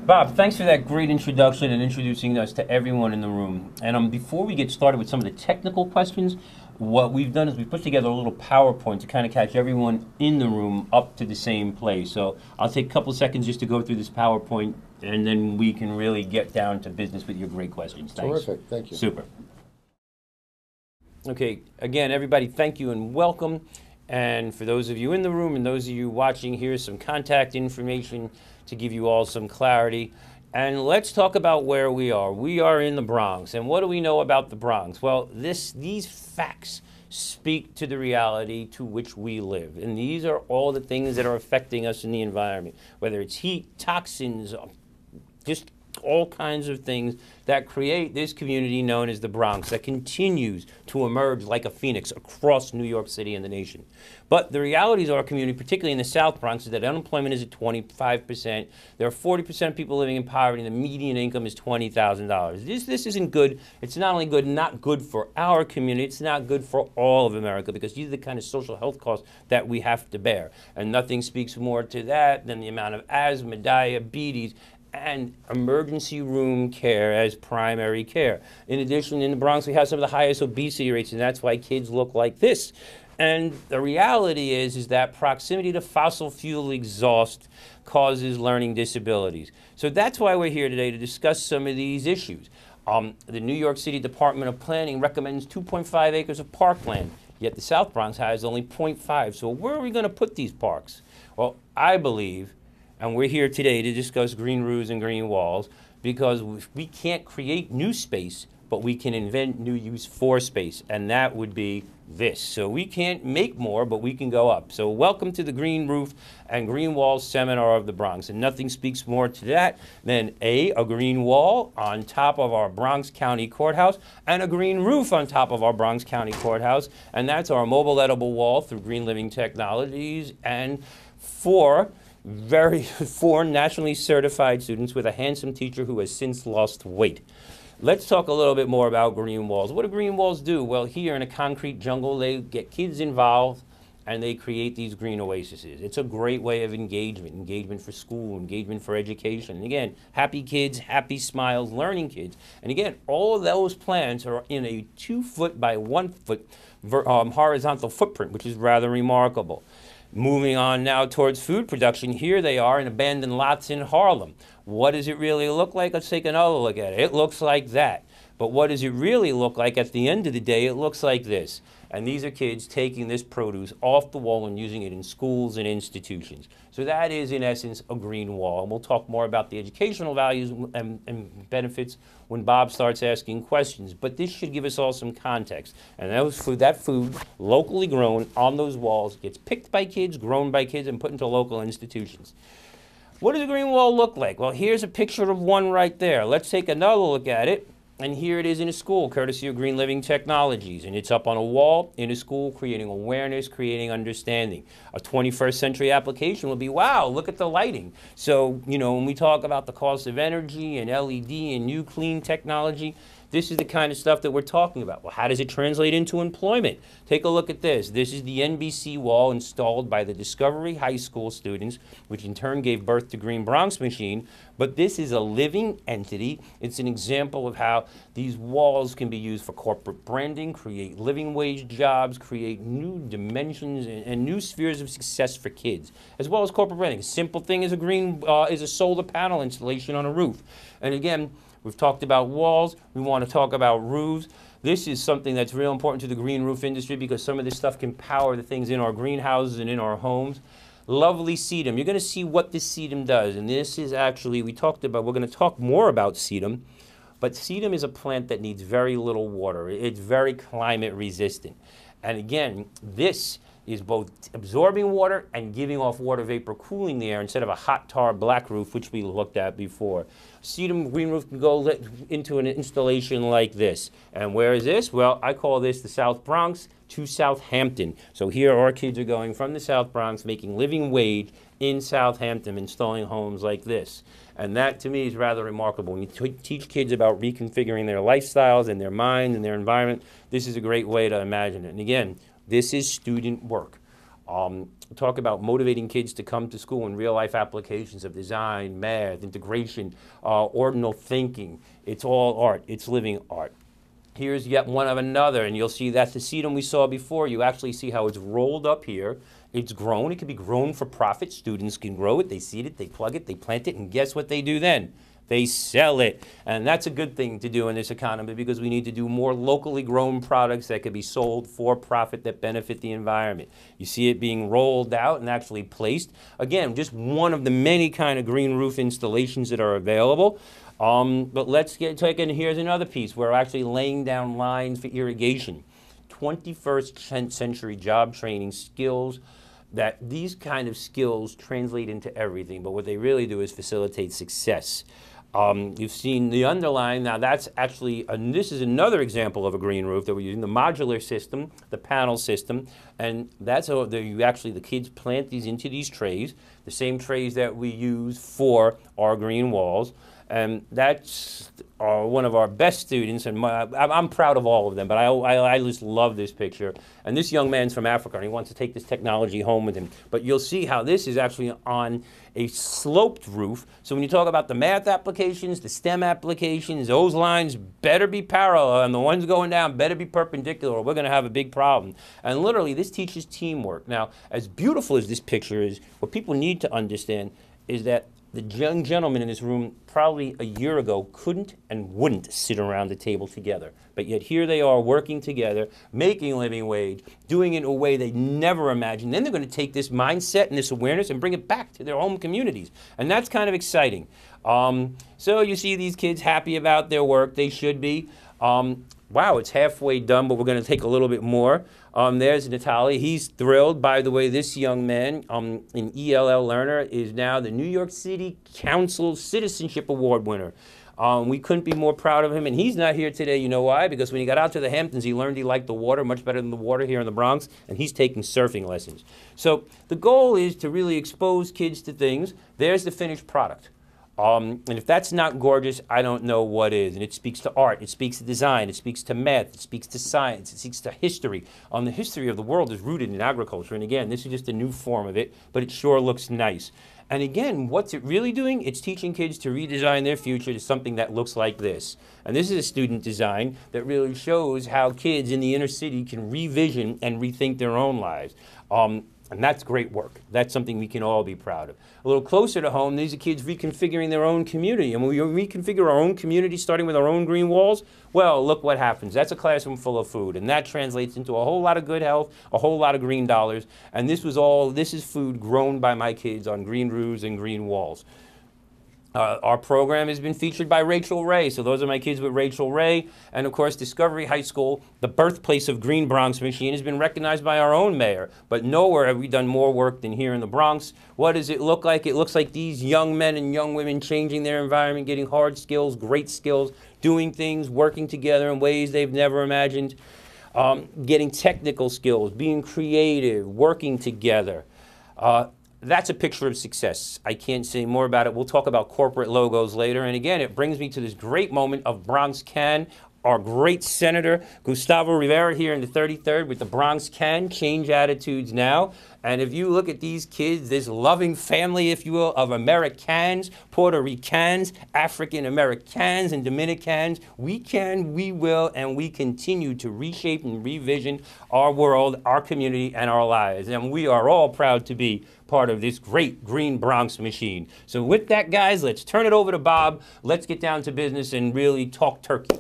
Bob, thanks for that great introduction and introducing us to everyone in the room. And before we get started with some of the technical questions, what we've done is we put together a little PowerPoint to kind of catch everyone in the room up to the same place. So I'll take a couple seconds just to go through this PowerPoint, and then we can really get down to business with your great questions. Thanks. Terrific, thank you. Super. Okay, again, everybody, thank you and welcome. And for those of you in the room and those of you watching, here's some contact information to give you all some clarity. And let's talk about where we are. We are in the Bronx. And what do we know about the Bronx? Well, these facts speak to the reality to which we live. And these are all the things that are affecting us in the environment, whether it's heat, toxins, just all kinds of things that create this community known as the Bronx that continues to emerge like a phoenix across New York City and the nation. But the realities of our community, particularly in the South Bronx, is that unemployment is at 25%. There are 40% of people living in poverty, and the median income is $20,000. This isn't good. It's not only not good for our community, it's not good for all of America, because these are the kind of social health costs that we have to bear. And nothing speaks more to that than the amount of asthma, diabetes, and emergency room care as primary care. In addition, in the Bronx, we have some of the highest obesity rates, and that's why kids look like this. And the reality is that proximity to fossil fuel exhaust causes learning disabilities. So that's why we're here today, to discuss some of these issues. The New York City Department of Planning recommends 2.5 acres of parkland, yet the South Bronx has only 0.5. So where are we going to put these parks? Well, I believe, and we're here today to discuss green roofs and green walls, because we can't create new space, but we can invent new use for space, and that would be this. So we can't make more, but we can go up. So welcome to the Green Roof and Green Walls Seminar of the Bronx. And nothing speaks more to that than a green wall on top of our Bronx County Courthouse and a green roof on top of our Bronx County Courthouse. And that's our mobile edible wall through Green Living Technologies, and four nationally certified students with a handsome teacher who has since lost weight. Let's talk a little bit more about green walls. What do green walls do? Well, here in a concrete jungle, they get kids involved and they create these green oases. It's a great way of engagement for school, engagement for education. And again, happy kids, happy smiles, learning kids. And again, all of those plants are in a 2-foot by 1-foot horizontal footprint, which is rather remarkable. Moving on now towards food production, here they are in abandoned lots in Harlem. What does it really look like? Let's take another look at it. It looks like that. But what does it really look like at the end of the day? It looks like this. And these are kids taking this produce off the wall and using it in schools and institutions. So that is, in essence, a green wall. And we'll talk more about the educational values and benefits when Bob starts asking questions. But this should give us all some context. And that food, locally grown on those walls, gets picked by kids, grown by kids, and put into local institutions. What does a green wall look like? Well, here's a picture of one right there. Let's take another look at it. And here it is in a school, courtesy of Green Living Technologies. And it's up on a wall in a school, creating awareness, creating understanding. A 21st century application will be, wow, look at the lighting. So, when we talk about the cost of energy and LED and new clean technology, this is the kind of stuff that we're talking about. Well, how does it translate into employment? Take a look at this. This is the NBC wall installed by the Discovery High School students, which in turn gave birth to Green Bronx Machine. But this is a living entity. It's an example of how these walls can be used for corporate branding, create living wage jobs, create new dimensions and new spheres of success for kids, as well as corporate branding. A simple thing is a solar panel installation on a roof. And again, we've talked about walls. We want to talk about roofs. This is something that's real important to the green roof industry, because some of this stuff can power the things in our greenhouses and in our homes. Lovely sedum. You're going to see what this sedum does. And this is actually, we're going to talk more about sedum. But sedum is a plant that needs very little water. It's very climate resistant. And again, this is both absorbing water and giving off water vapor, cooling the air, instead of a hot tar black roof, which we looked at before. Sedum green roof can go into an installation like this. And where is this? Well, I call this the South Bronx to Southampton. So here our kids are going from the South Bronx, making living wage in Southampton, installing homes like this. And that, to me, is rather remarkable. When you teach kids about reconfiguring their lifestyles and their mind and their environment, this is a great way to imagine it. And again, this is student work. Talk about motivating kids to come to school in real-life applications of design, math, integration, ordinal thinking. It's all art. It's living art. Here's yet one of another, and you'll see that's the sedum we saw before. You actually see how it's rolled up here. It's grown. It can be grown for profit. Students can grow it. They seed it. They plug it. They plant it. And guess what they do then? They sell it. And that's a good thing to do in this economy because we need to do more locally grown products that can be sold for profit that benefit the environment. You see it being rolled out and actually placed. Again, just one of the many kind of green roof installations that are available. But let's get taken. Here's another piece. We're actually laying down lines for irrigation. 21st century job training skills, that these kind of skills translate into everything, but what they really do is facilitate success. You've seen the underline. Now that's actually, this is another example of a green roof that we're using, the modular system, the panel system, and that's how the kids plant these into these trays, the same trays that we use for our green walls. And that's one of our best students, and I'm proud of all of them, but I just love this picture. And this young man's from Africa, and he wants to take this technology home with him. But you'll see how this is actually on a sloped roof. So when you talk about the math applications, the STEM applications, those lines better be parallel, and the ones going down better be perpendicular, or we're going to have a big problem. And literally, this teaches teamwork. Now, as beautiful as this picture is, what people need to understand is that the young gentlemen in this room probably a year ago couldn't and wouldn't sit around the table together. But yet here they are working together, making a living wage, doing it in a way they never imagined. Then they're going to take this mindset and this awareness and bring it back to their home communities. And that's kind of exciting. So you see these kids happy about their work. They should be. Wow, it's halfway done, but we're going to take a little bit more. There's Natalie. He's thrilled. By the way, this young man, an ELL learner, is now the New York City Council Citizenship Award winner. We couldn't be more proud of him, and he's not here today. You know why? Because when he got out to the Hamptons, he learned he liked the water much better than the water here in the Bronx, and he's taking surfing lessons. So the goal is to really expose kids to things. There's the finished product. And if that's not gorgeous, I don't know what is. And it speaks to art, it speaks to design, it speaks to math, it speaks to science, it speaks to history. The history of the world is rooted in agriculture. And again, this is just a new form of it, but it sure looks nice. And again, what's it really doing? It's teaching kids to redesign their future to something that looks like this. And this is a student design that really shows how kids in the inner city can revision and rethink their own lives. And that's great work. That's something we can all be proud of. A little closer to home, these are kids reconfiguring their own community. And when we reconfigure our own community, starting with our own green walls, well, look what happens. That's a classroom full of food, and that translates into a whole lot of good health, a whole lot of green dollars. And this is food grown by my kids on green roofs and green walls. Our program has been featured by Rachel Ray. So those are my kids with Rachel Ray. And of course, Discovery High School, the birthplace of Green Bronx Machine, has been recognized by our own mayor. But nowhere have we done more work than here in the Bronx. What does it look like? It looks like these young men and young women changing their environment, getting hard skills, great skills, doing things, working together in ways they've never imagined, getting technical skills, being creative, working together. That's a picture of success. I can't say more about it. We'll talk about corporate logos later. And again, it brings me to this great moment of Bronx Can. Our great Senator Gustavo Rivera here in the 33rd with the Bronx Can, Change Attitudes Now. And if you look at these kids, this loving family, if you will, of Americans, Puerto Ricans, African Americans, and Dominicans, we can, we will, and we continue to reshape and revision our world, our community, and our lives. And we are all proud to be part of this great Green Bronx Machine. So with that, guys, let's turn it over to Bob. Let's get down to business and really talk turkey.